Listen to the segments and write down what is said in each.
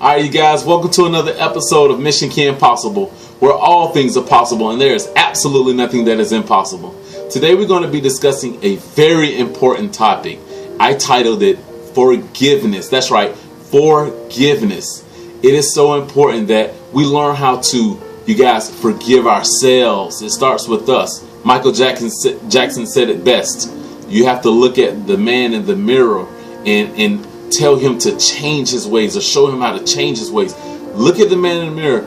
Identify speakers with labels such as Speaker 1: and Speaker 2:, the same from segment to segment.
Speaker 1: All right, you guys, welcome to another episode of Mission Key Impossible, where all things are possible and there is absolutely nothing that is impossible. Today we're going to be discussing a very important topic. I titled it Forgiveness. That's right, forgiveness. It is so important that we learn how to, you guys, forgive ourselves. It starts with us. Michael Jackson said it best. You have to look at the man in the mirror and tell him to change his ways, or show him how to change his ways. Look at the man in the mirror.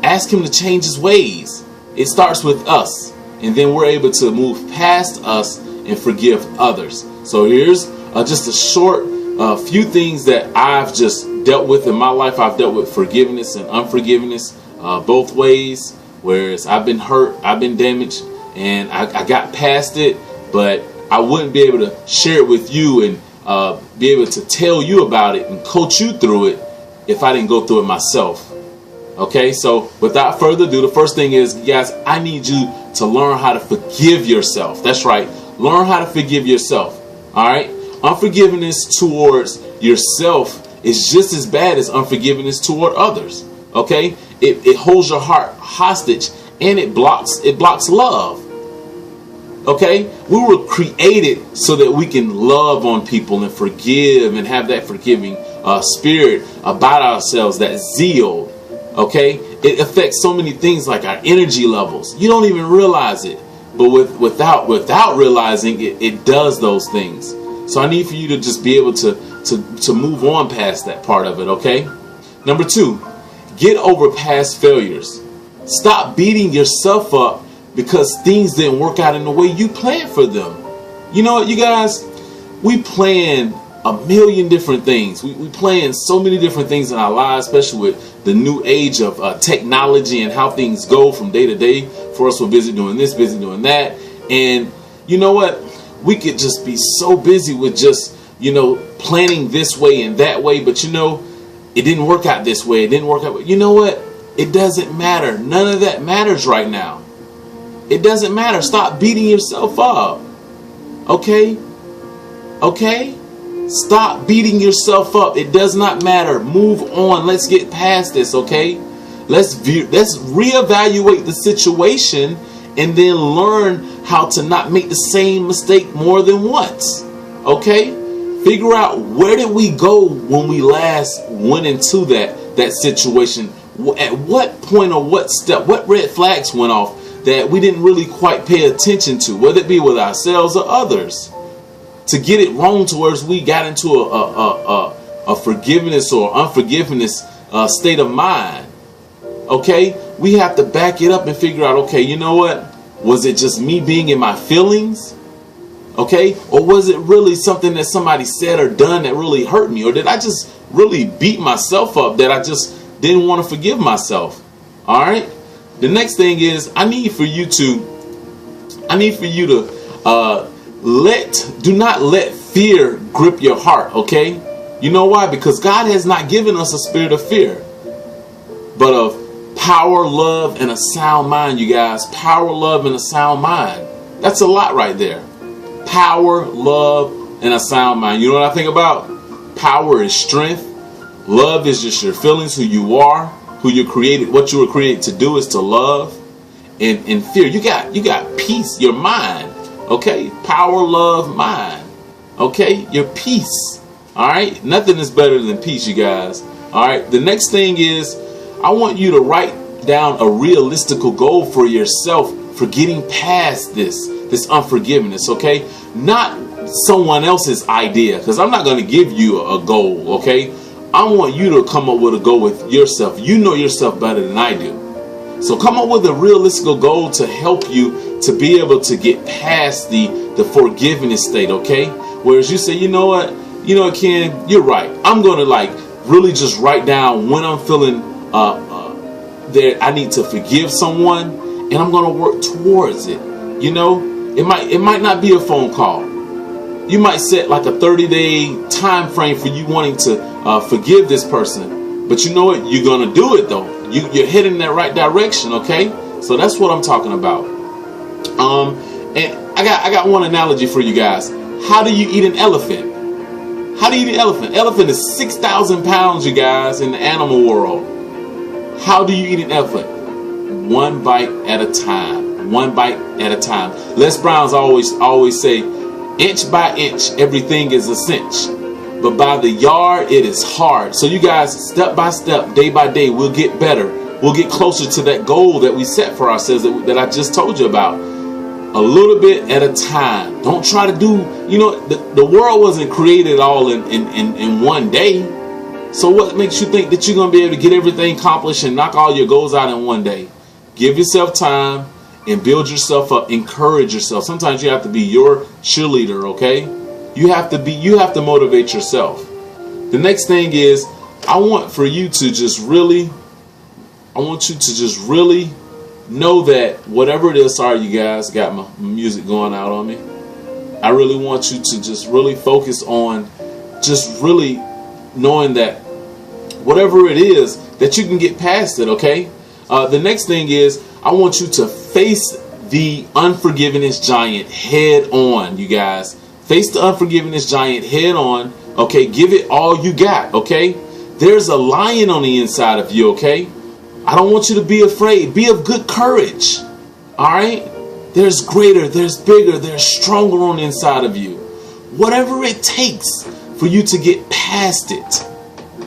Speaker 1: Ask him to change his ways. It starts with us, and then we're able to move past us and forgive others. So here's just a short few things that I've just dealt with in my life. I've dealt with forgiveness and unforgiveness both ways. Whereas I've been hurt, I've been damaged, and I got past it, but I wouldn't be able to share it with you and be able to tell you about it and coach you through it if I didn't go through it myself. Okay, so without further ado, the first thing is, guys, I need you to learn how to forgive yourself. That's right, learn how to forgive yourself. All right, unforgiveness towards yourself is just as bad as unforgiveness toward others. Okay, it holds your heart hostage, and it blocks love. Okay, we were created so that we can love on people and forgive and have that forgiving spirit about ourselves, that zeal. Okay, it affects so many things like our energy levels. You don't even realize it, but without realizing it, it does those things. So I need for you to just be able to move on past that part of it. Okay, number 2, get over past failures. Stop beating yourself up because things didn't work out in the way you planned for them. You know what, you guys? We plan a million different things. We plan so many different things in our lives, especially with the new age of technology and how things go from day to day. For us, we're busy doing this, busy doing that. And you know what? We could just be so busy with just, planning this way and that way. But it didn't work out this way. It didn't work out. You know what? It doesn't matter. None of that matters right now. It doesn't matter. Stop beating yourself up. Okay? Okay? Stop beating yourself up. It does not matter. Move on. Let's get past this, okay? Let's reevaluate the situation and then learn how to not make the same mistake more than once. Okay? Figure out, where did we go when we last went into that situation? At what point or what step, what red flags went off that we didn't really quite pay attention to, whether it be with ourselves or others, to get it wrong to where we got into a forgiveness or unforgiveness state of mind. Okay, we have to back it up and figure out, okay, you know what? Was it just me being in my feelings? Okay, or was it really something that somebody said or done that really hurt me? Or did I just really beat myself up that I just didn't want to forgive myself? All right. The next thing is, I need for you to do not let fear grip your heart. Okay, you know why? Because God has not given us a spirit of fear, but of power, love, and a sound mind. You guys, power, love, and a sound mind. That's a lot right there. Power, love, and a sound mind. You know what I think about? Power is strength. Love is just your feelings, who you are, who you're created, what you were created to do is to love. And fear, you got peace, your mind. Okay, power, love, mind. Okay, your peace. All right, nothing is better than peace, you guys. All right, the next thing is, I want you to write down a realistic goal for yourself for getting past this unforgiveness. Okay, not someone else's idea, because I'm not going to give you a goal. Okay, I want you to come up with a goal with yourself. You know yourself better than I do. So come up with a realistic goal to help you to be able to get past the forgiveness state, okay? Whereas you say, you know what, Ken, you're right. I'm going to really just write down when I'm feeling that I need to forgive someone, and I'm going to work towards it. It might not be a phone call. You might set like a 30-day time frame for you wanting to forgive this person. But you know what? You're going to do it, though. You're heading in that right direction, okay? So that's what I'm talking about. And I got one analogy for you guys. How do you eat an elephant? How do you eat an elephant? Elephant is 6,000 pounds, you guys, in the animal world. How do you eat an elephant? One bite at a time. One bite at a time. Les Brown's always say, inch by inch, everything is a cinch. But by the yard, it is hard. So you guys, step by step, day by day, we'll get better. We'll get closer to that goal that we set for ourselves that I just told you about. A little bit at a time. Don't try to do, the world wasn't created all in one day. So what makes you think that you're going to be able to get everything accomplished and knock all your goals out in one day? Give yourself time and build yourself up. Encourage yourself. Sometimes you have to be your cheerleader, okay? You have to motivate yourself. The next thing is, I want you to just really know that whatever it is, sorry you guys, got my music going out on me. I really want you to just really focus on just really knowing that whatever it is, that you can get past it, okay? The next thing is, I want you to face the unforgiveness giant head on, you guys. Face the unforgiveness giant head on, okay? Give it all you got, okay? There's a lion on the inside of you, okay? I don't want you to be afraid. Be of good courage, all right? There's greater, there's bigger, there's stronger on the inside of you. Whatever it takes for you to get past it.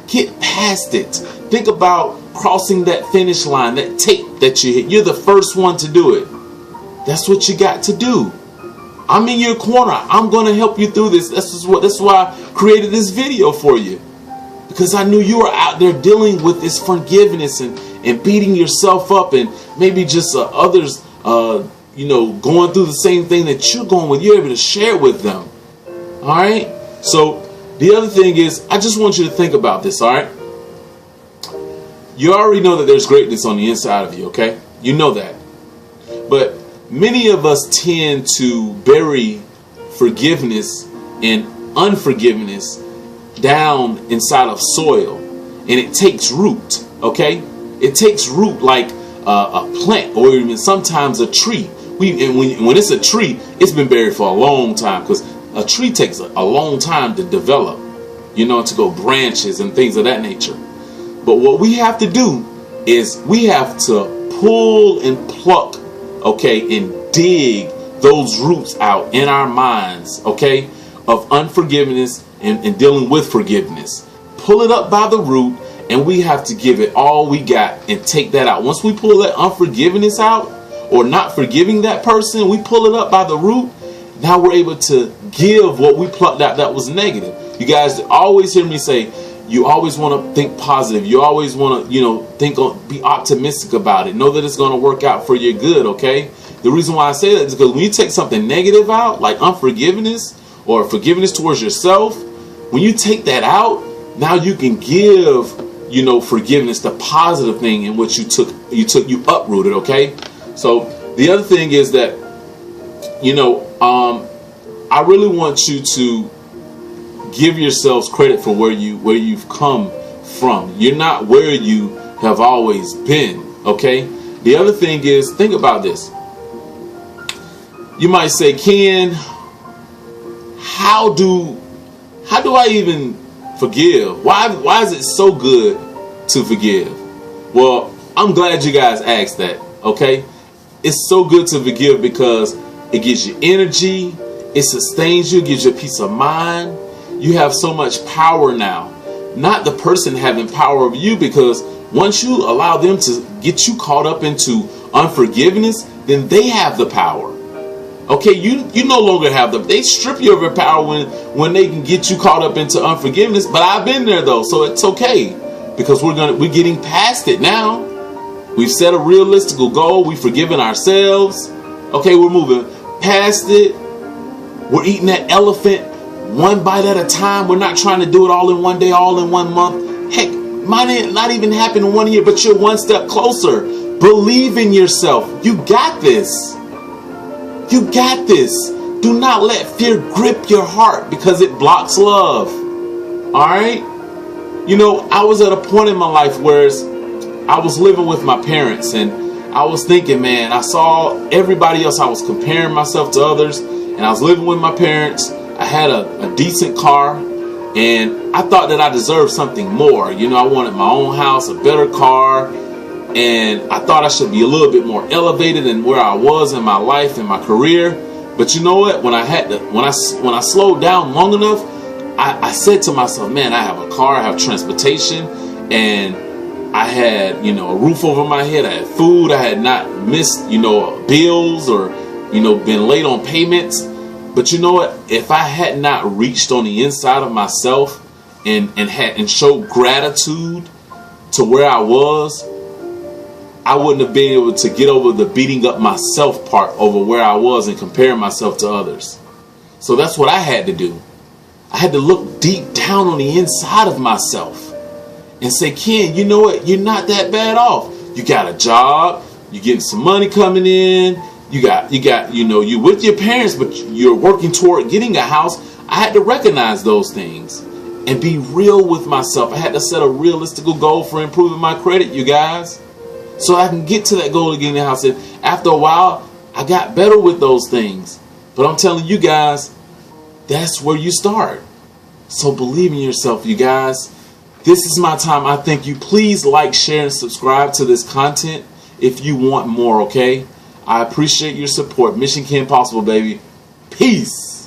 Speaker 1: Get past it. Think about crossing that finish line, that tape that you hit. You're the first one to do it. That's what you got to do. I'm in your corner. I'm going to help you through this. This is why I created this video for you. Because I knew you were out there dealing with this forgiveness and beating yourself up, and maybe just others, going through the same thing that you're going with. You're able to share it with them. All right. So the other thing is, I just want you to think about this. All right. You already know that there's greatness on the inside of you. Okay. You know that. But many of us tend to bury forgiveness and unforgiveness down inside of soil, and it takes root. Okay. It takes root like a plant, or even sometimes a tree. When it's a tree, it's been buried for a long time, because a tree takes a long time to develop, to go branches and things of that nature. But what we have to do is we have to pull and pluck, okay, and dig those roots out in our minds, okay, of unforgiveness and dealing with forgiveness. Pull it up by the root, and we have to give it all we got and take that out. Once we pull that unforgiveness out, or not forgiving that person, we pull it up by the root. Now we're able to give what we plucked out that was negative. You guys always hear me say, you always want to think positive. You always want to, be optimistic about it. Know that it's going to work out for your good, okay? The reason why I say that is because when you take something negative out, like unforgiveness or forgiveness towards yourself, when you take that out, now you can give, forgiveness, the positive thing in which you uprooted, okay? So the other thing is that, I really want you to give yourselves credit for where you've come from. You're not where you have always been, okay? The other thing is, think about this. You might say, Ken, how do I even forgive? Why is it so good to forgive? Well, I'm glad you guys asked that, okay? It's so good to forgive because it gives you energy, it sustains you, gives you a peace of mind. You have so much power now. Not the person having power over you, because once you allow them to get you caught up into unforgiveness, then they have the power. Okay, you no longer have they strip you of your power when they can get you caught up into unforgiveness. But I've been there though, so it's okay, because we're getting past it now. We've set a realistic goal. We've forgiven ourselves. Okay, we're moving past it. We're eating that elephant one bite at a time. We're not trying to do it all in one day, all in 1 month. Heck, might not even happen in 1 year, but you're one step closer. Believe in yourself. You got this. You got this. Do not let fear grip your heart, because it blocks love. All right? I was at a point in my life where I was living with my parents, and I was thinking, man, I saw everybody else. I was comparing myself to others, and I was living with my parents. I had a decent car, And I thought that I deserved something more. You know, I wanted my own house, a better car, and I thought I should be a little bit more elevated than where I was in my life and my career. But you know what? When I slowed down long enough, I said to myself, man, I have a car, I have transportation, and I had, you know, a roof over my head, I had food, I had not missed, you know, bills or, you know, been late on payments. But you know what? If I had not reached on the inside of myself and showed gratitude to where I was, I wouldn't have been able to get over the beating up myself part over where I was and comparing myself to others. So that's what I had to do. I had to look deep down on the inside of myself and say, Ken, you know what? You're not that bad off. You got a job. You're getting some money coming in. You got, you know, you with your parents, but you're working toward getting a house. I had to recognize those things and be real with myself. I had to set a realistic goal for improving my credit, you guys, so I can get to that goal of getting a house. And after a while, I got better with those things. But I'm telling you guys, that's where you start. So believe in yourself, you guys. This is my time. I thank you. Please like, share, and subscribe to this content if you want more, okay? I appreciate your support. Mission Ken Possible, baby. Peace.